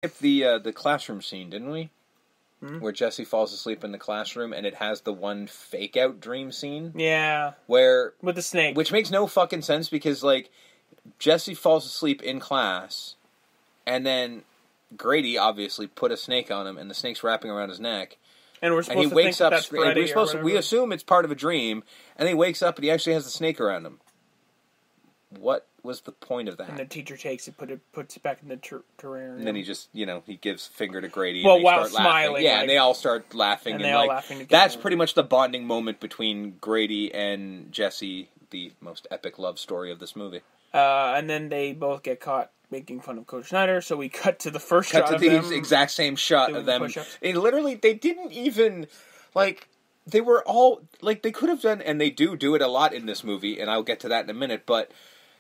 skipped the classroom scene, didn't we? Mm-hmm. Where Jesse falls asleep in the classroom, and it has the one fake-out dream scene. Yeah. Where... With the snake. Which makes no fucking sense, because, like, Jesse falls asleep in class, and then Grady obviously put a snake on him, and the snake's wrapping around his neck. And we're supposed to think that's Freddy we assume it's part of a dream, and then he wakes up, and he actually has the snake around him. What was the point of that? And the teacher takes it, puts it back in the terrarium. And then he just, he gives finger to Grady. Well, and they while start smiling. Laughing. Yeah, and they all start laughing. And they all laughing together. That's pretty much the bonding moment between Grady and Jesse, the most epic love story of this movie. And then they both get caught making fun of Coach Schneider, so we cut to the first shot of them. Cut to the exact same shot of them. They didn't even, they were all, they could have done, and they do it a lot in this movie, and I'll get to that in a minute, but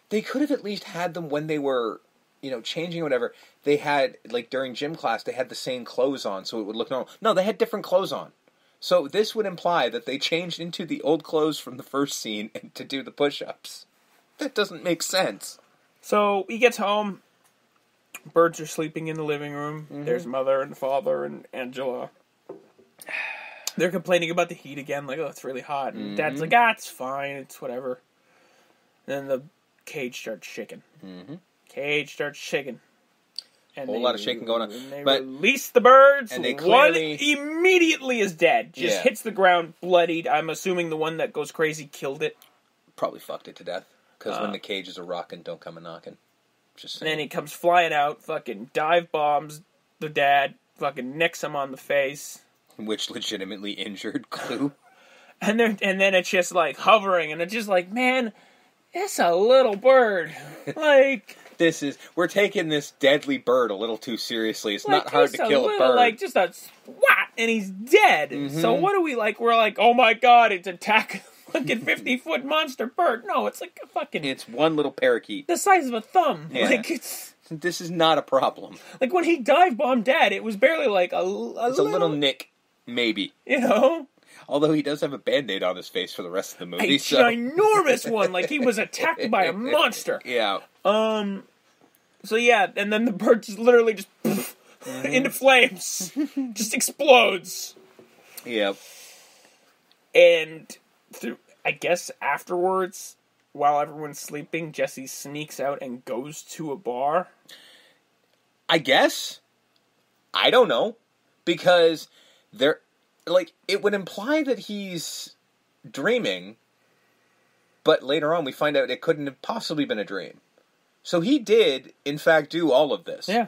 they could have at least had them when they were, changing or whatever. They had, during gym class, they had the same clothes on, so it would look normal. No, they had different clothes on. So this would imply that they changed into the old clothes from the first scene to do the push-ups. That doesn't make sense. So he gets home. Birds are sleeping in the living room. Mm-hmm. There's mother and father and Angela. They're complaining about the heat again, it's really hot. And Dad's like, it's fine, it's whatever. And then the cage starts shaking. Mm-hmm. Cage starts shaking. And a whole lot of shaking going on. And they release the birds. And they one immediately is dead. Just hits the ground, bloodied. I'm assuming the one that goes crazy killed it. Probably fucked it to death. Because when the cages are rocking, don't come a-knocking. Just saying. And then he comes flying out, fucking dive bombs the dad, fucking nicks him on the face. Which legitimately injured Clue. And then it's just hovering, and it's just man, it's a little bird. We're taking this deadly bird a little too seriously. It's not hard to kill a bird. Just a swat, and he's dead. Mm-hmm. So what do we We're oh my god, it's attacking fucking 50-foot monster bird. No, it's a fucking... It's one little parakeet. The size of a thumb. Yeah. This is not a problem. When he dive bombed Dad, it was barely a little nick, maybe. Although he does have a Band-Aid on his face for the rest of the movie. A ginormous one, he was attacked by a monster. Yeah. So yeah, and then the bird just literally just into flames. Just explodes. Yep. And I guess afterwards, while everyone's sleeping, Jesse sneaks out and goes to a bar. I guess. I don't know. Because it would imply that he's dreaming, but later on we find out it couldn't have possibly been a dream. So he did, in fact, do all of this. Yeah.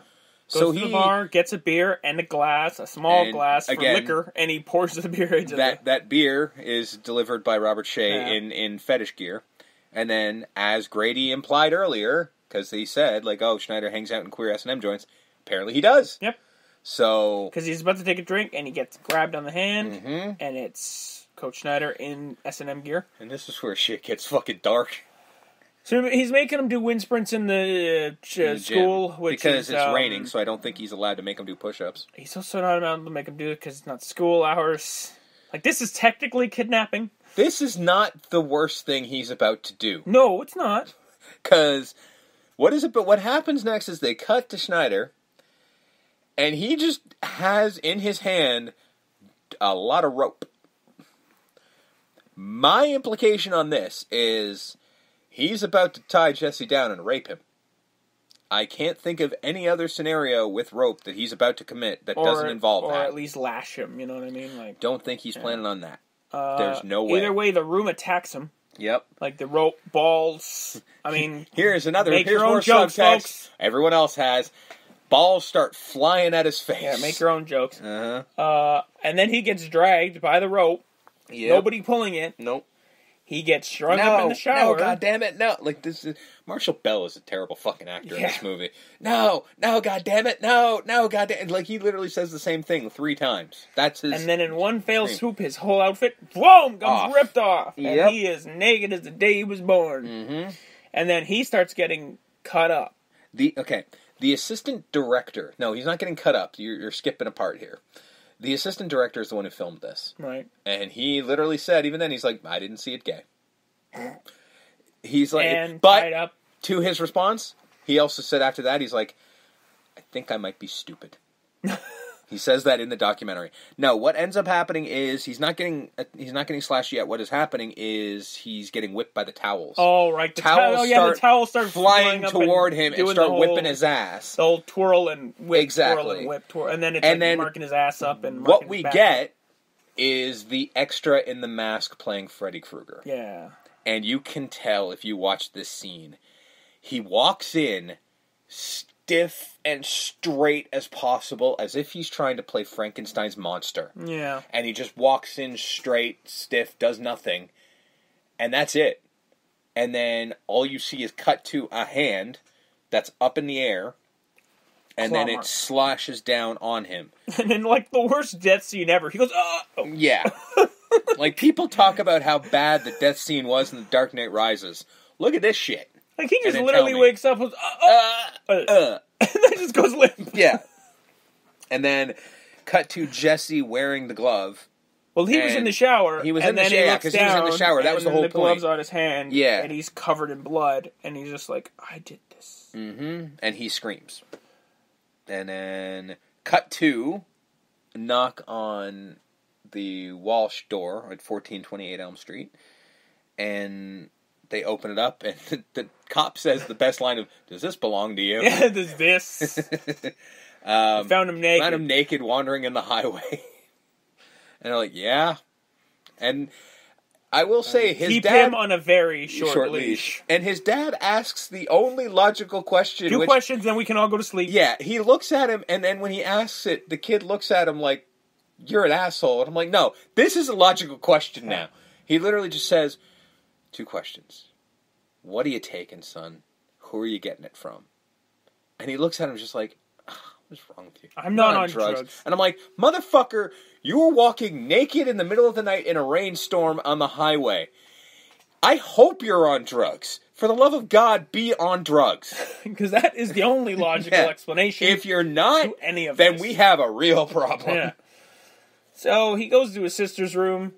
Goes to the bar, gets a beer and a small glass for liquor, and he pours the beer into that beer is delivered by Robert Shea in fetish gear. And then, as Grady implied earlier, because he said, Schneider hangs out in queer S&M joints, apparently he does. Yep. So... Because he's about to take a drink, and he gets grabbed on the hand, and it's Coach Schneider in S&M gear. And this is where shit gets fucking dark. So he's making him do wind sprints in the school, because it's raining, so I don't think he's allowed to make him do push-ups. He's also not allowed to make him do it because it's not school hours. This is technically kidnapping. This is not the worst thing he's about to do. No, it's not. Because what happens next is they cut to Schneider, and he just has in his hand a lot of rope. My implication on this is he's about to tie Jesse down and rape him. I can't think of any other scenario with rope that he's about to commit that doesn't involve that. Or at least lash him, you know what I mean? Don't think he's planning on that. There's no way. Either way, the room attacks him. Yep. The rope, balls. I mean... Here's more jokes, subtext. Folks. Everyone else has. Balls start flying at his face. Yeah, make your own jokes. Uh-huh. And then he gets dragged by the rope. Yep. Nobody pulling it. Nope. He gets strung up in the shower. No, goddammit, no. This is... Marshall Bell is a terrible fucking actor in this movie. No, goddammit, no, goddammit. He literally says the same thing 3 times. That's his... And then in one fell swoop, his whole outfit, boom, comes ripped off. Yep. And he is naked as the day he was born. Mm-hmm. And then he starts getting cut up. The assistant director... No, he's not getting cut up. You're skipping a part here. The assistant director is the one who filmed this. Right. And he literally said, even then, he's like, I didn't see it gay. He's like... And but tied up. To his response, he also said after that, he's like, I think I might be stupid. He says that in the documentary. No, what ends up happening is he's not getting slashed yet. What is happening is he's getting whipped by the towels. Oh, right. The towels start flying toward him and start whipping his ass. The whole twirl and whip, exactly. twirl and whip, twirl. And then it's marking his ass up. And what we get is the extra in the mask playing Freddy Krueger. Yeah. And you can tell if you watch this scene. He walks in stiff and straight as possible, as if he's trying to play Frankenstein's monster. Yeah. And he just walks in straight, stiff, does nothing, and that's it. And then all you see is cut to a hand that's up in the air, and then it slashes down on him. And then, like, the worst death scene ever. He goes, oh! Yeah. Like, people talk about how bad the death scene was in The Dark Knight Rises. Look at this shit. Like, he just literally wakes up and and then just goes limp. Yeah. And then, cut to Jesse wearing the glove. Well, he was in the shower. He was in the shower, yeah, because he was in the shower. That was the whole point. The glove's on his hand, yeah. And he's covered in blood, and he's just like, I did this. Mm-hmm. And he screams. And then, cut to, knock on the Walsh door at 1428 Elm Street, and they open it up, and the cop says the best line of, does this belong to you? Yeah, does this? Found him naked. Found him naked wandering in the highway. And they're like, yeah. And I will say, his keep dad... Keep him on a very short leash. And his dad asks the only logical question. Two questions, then we can all go to sleep. Yeah, he looks at him, and then when he asks it, the kid looks at him like, you're an asshole. And I'm like, no, this is a logical question now. He literally just says... 2 questions. What are you taking, son? Who are you getting it from? And he looks at him just like, what's wrong with you? I'm not on drugs. And I'm like, motherfucker, you were walking naked in the middle of the night in a rainstorm on the highway. I hope you're on drugs. For the love of God, be on drugs. Because that is the only logical explanation. If you're not, to any of then this. we have a real problem. Yeah. So he goes to his sister's room.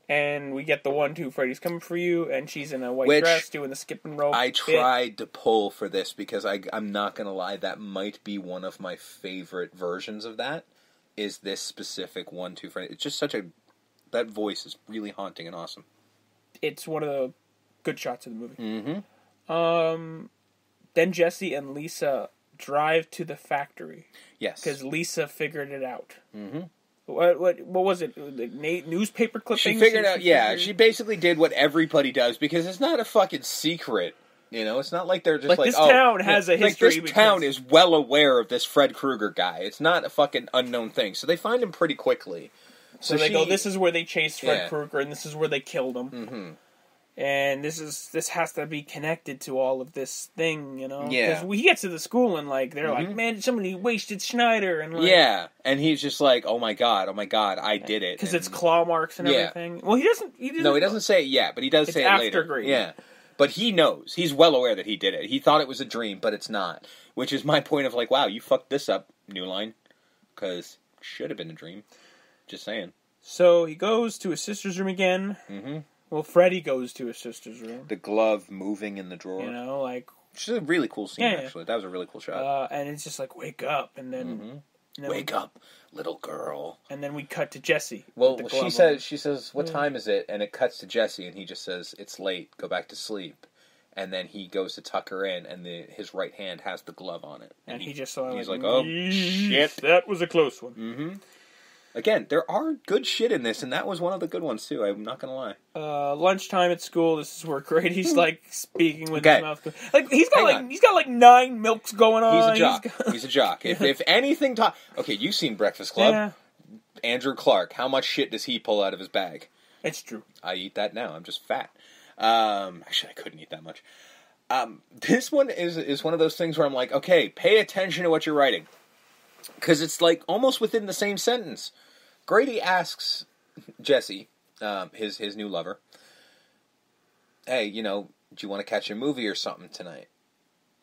And we get the 1-2 Freddy's coming for you, and she's in a white dress doing the skipping rope. I tried to pull for this because I'm not going to lie, that might be one of my favorite versions of that, is this specific 1-2 Freddy. It's just that voice is really haunting and awesome. It's one of the good shots of the movie. Mm-hmm. Then Jesse and Lisa drive to the factory. Yes. Because Lisa figured it out. Mm-hmm. What was it? Like newspaper clippings? She figured out, she basically did what everybody does, because it's not a fucking secret. You know, it's not like they're just this town has a history. This town is well aware of this Fred Krueger guy. It's not a fucking unknown thing. So they find him pretty quickly. So they go, this is where they chased Fred Krueger, and this is where they killed him. Mm-hmm. And this has to be connected to all of this thing, you know? Yeah. Because he gets to the school and, like, they're like, man, somebody wasted Schneider. And like, yeah. And he's just like, oh my god, I did it. Because it's claw marks and everything. Well, he doesn't... No, he doesn't say it yet, but he does say it later. Green. Yeah. But he knows. He's well aware that he did it. He thought it was a dream, but it's not. Which is my point of like, wow, you fucked this up, New Line. Because it should have been a dream. Just saying. So he goes to his sister's room again. Mm-hmm. Well, Freddy goes to his sister's room. The glove moving in the drawer. You know, like... Which is a really cool scene, actually. That was a really cool shot. And it's just like, wake up, and then... Wake up, little girl. And then we cut to Jesse. Well, she says, what time is it? And it cuts to Jesse, and he just says, it's late, go back to sleep. And then he goes to tuck her in, and his right hand has the glove on it. And he just saw he's like, oh, shit. That was a close one. Mm-hmm. Again, there are good shit in this, and that was one of the good ones, too. I'm not going to lie. Lunchtime at school, this is where Grady's, like, speaking with his mouth. Like, he's got 9 milks going on. He's a jock. He's a jock. If anything... Okay, you've seen Breakfast Club. Yeah. Andrew Clark, how much shit does he pull out of his bag? It's true. I eat that now. I'm just fat. Actually, I couldn't eat that much. This one is one of those things where I'm like, okay, pay attention to what you're writing. Because it's, like, almost within the same sentence. Grady asks Jesse, his new lover, hey, do you want to catch a movie or something tonight?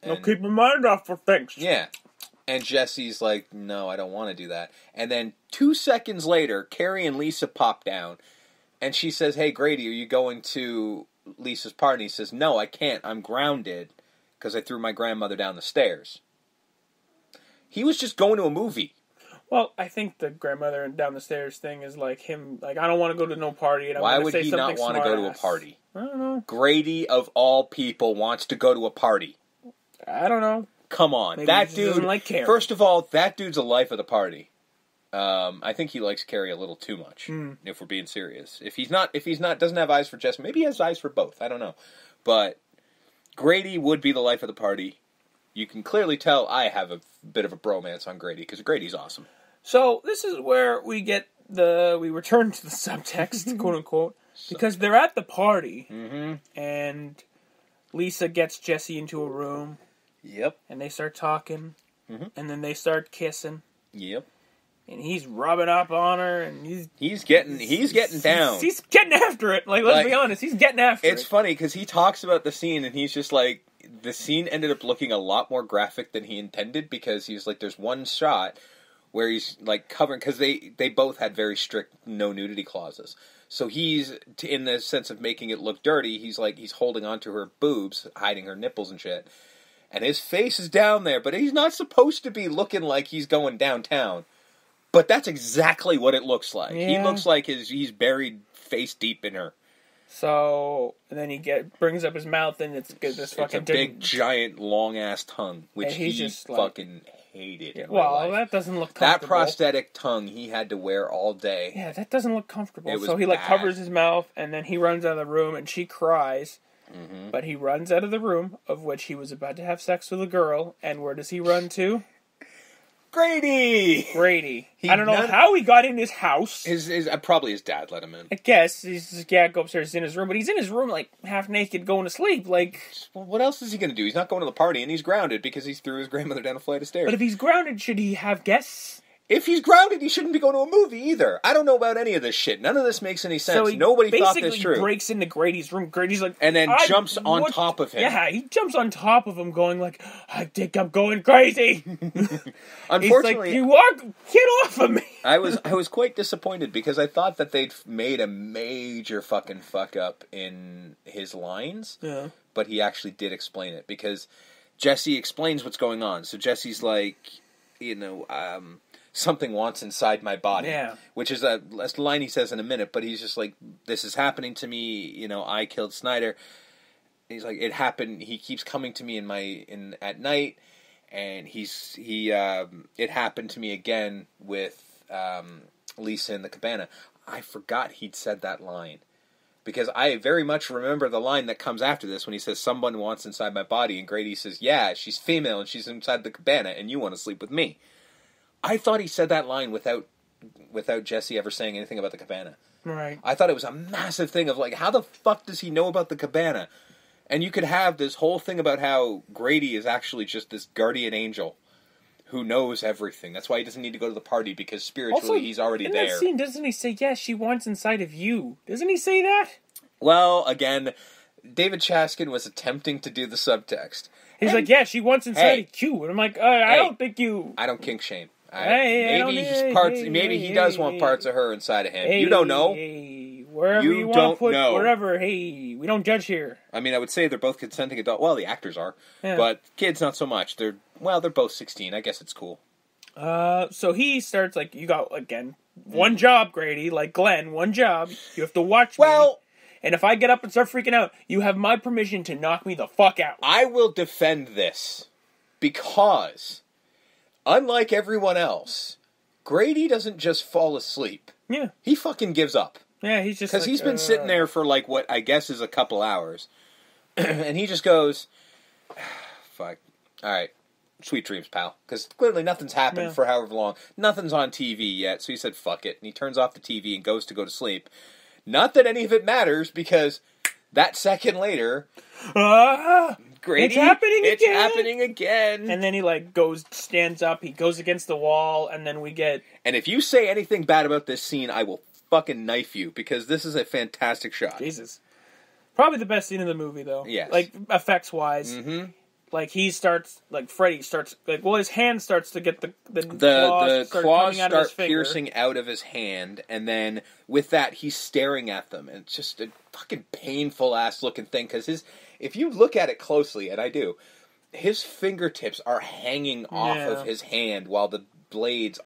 I'll keep my mind off for things. Yeah. And Jesse's like, no, I don't want to do that. And then 2 seconds later, Carrie and Lisa pop down, and she says, hey, Grady, are you going to Lisa's party? And he says, no, I can't. I'm grounded because I threw my grandmother down the stairs. He was just going to a movie. Well, I think the grandmother and down the stairs thing is like him. Like, I don't want to go to no party. And Why would he not want to go to a party? I don't know. Grady, of all people, wants to go to a party. I don't know. Come on. Maybe that he dude, doesn't like Carrie. First of all, that dude's a life of the party. I think he likes Carrie a little too much, if we're being serious. If he's not, doesn't have eyes for Jess, maybe he has eyes for both. I don't know. But Grady would be the life of the party. You can clearly tell I have a bit of a bromance on Grady, because Grady's awesome. So, this is where we return to the subtext, quote unquote, because they're at the party, and Lisa gets Jesse into a room. Yep. And they start talking, and then they start kissing. Yep. And he's rubbing up on her, and he's getting down. He's getting after it. Like, let's be honest, he's getting after it. It's funny, because he talks about the scene, and he's just like, the scene ended up looking a lot more graphic than he intended, because he's like, there's one shot where he's like covering, because they both had very strict no nudity clauses. So he's, in the sense of making it look dirty, he's holding onto her boobs, hiding her nipples and shit. And his face is down there, but he's not supposed to be looking like he's going downtown. But that's exactly what it looks like. Yeah. He looks like he's buried face deep in her. So, and then he brings up his mouth, and it's this fucking... It's a big, giant, long-ass tongue, which he just fucking hated in real life. That doesn't look comfortable. That prosthetic tongue he had to wear all day. Yeah, that doesn't look comfortable. So he, bad. covers his mouth, and then he runs out of the room, and she cries. But he runs out of the room, of which he was about to have sex with a girl, and where does he run to? Grady! I don't know how he got in his house. Probably his dad let him in. I guess. He's just, go upstairs, he's in his room, but he's in his room, half naked, going to sleep, Well, what else is he going to do? He's not going to the party, and he's grounded, because he threw his grandmother down a flight of stairs. But if he's grounded, should he have guests? If he's grounded, he shouldn't be going to a movie either. I don't know about any of this shit. None of this makes any sense. So Nobody thought this through. He breaks into Grady's room. Grady's like... And then jumps on top of him. Yeah, he jumps on top of him going like, I think I'm going crazy. Unfortunately... He's like, get off of me. I was quite disappointed because I thought that they'd made a major fucking fuck up in his lines. Yeah. But he actually did explain it because Jesse explains what's going on. So Jesse's like, something wants inside my body. Yeah. Which is that's the line he says in a minute, but he's just like, this is happening to me, I killed Snyder. He's like, it happened, he keeps coming to me at night, and it happened to me again with Lisa in the cabana. I forgot he'd said that line. Because I very much remember the line that comes after this when he says, someone wants inside my body, and Grady says, yeah, she's female and she's inside the cabana and you want to sleep with me. I thought he said that line without Jesse ever saying anything about the cabana. Right. I thought it was a massive thing of how the fuck does he know about the cabana? And you could have this whole thing about how Grady is actually just this guardian angel who knows everything. That's why he doesn't need to go to the party, because spiritually he's already there. In that scene, doesn't he say, yes, she wants inside of you? Doesn't he say that? Well, again, David Chaskin was attempting to do the subtext. He's like, yeah, she wants inside of you. And I'm like, I don't think you... I don't kink shame. Maybe he does want parts of her inside of him. You don't know. Wherever you want to put, wherever. We don't judge here. I mean, I would say they're both consenting adults. Well, the actors are, but kids not so much. They're both 16. I guess it's cool. So he starts you got again one job, Grady. Like Glenn, one job. You have to watch me. And if I get up and start freaking out, you have my permission to knock me the fuck out. I will defend this because, unlike everyone else, Grady doesn't just fall asleep. Yeah. He fucking gives up. Yeah, he's just... Because he's been sitting there for, what I guess is a couple hours. And he just goes, fuck. All right. Sweet dreams, pal. Because clearly nothing's happened for however long. Nothing's on TV yet. So he said, fuck it. And he turns off the TV and goes to go to sleep. Not that any of it matters, because that second later... Grady, it's happening again. And then he stands up, he goes against the wall, and then we get... And if you say anything bad about this scene, I will fucking knife you, because this is a fantastic shot. Jesus. Probably the best scene in the movie, though. Yes. Effects-wise. Mm-hmm. He starts, Freddy starts, his hand starts to get the claws start piercing out of his hand, and then with that, he's staring at them, and it's just a fucking painful-ass looking thing, because if you look at it closely, and I do, his fingertips are hanging off of his hand while the blades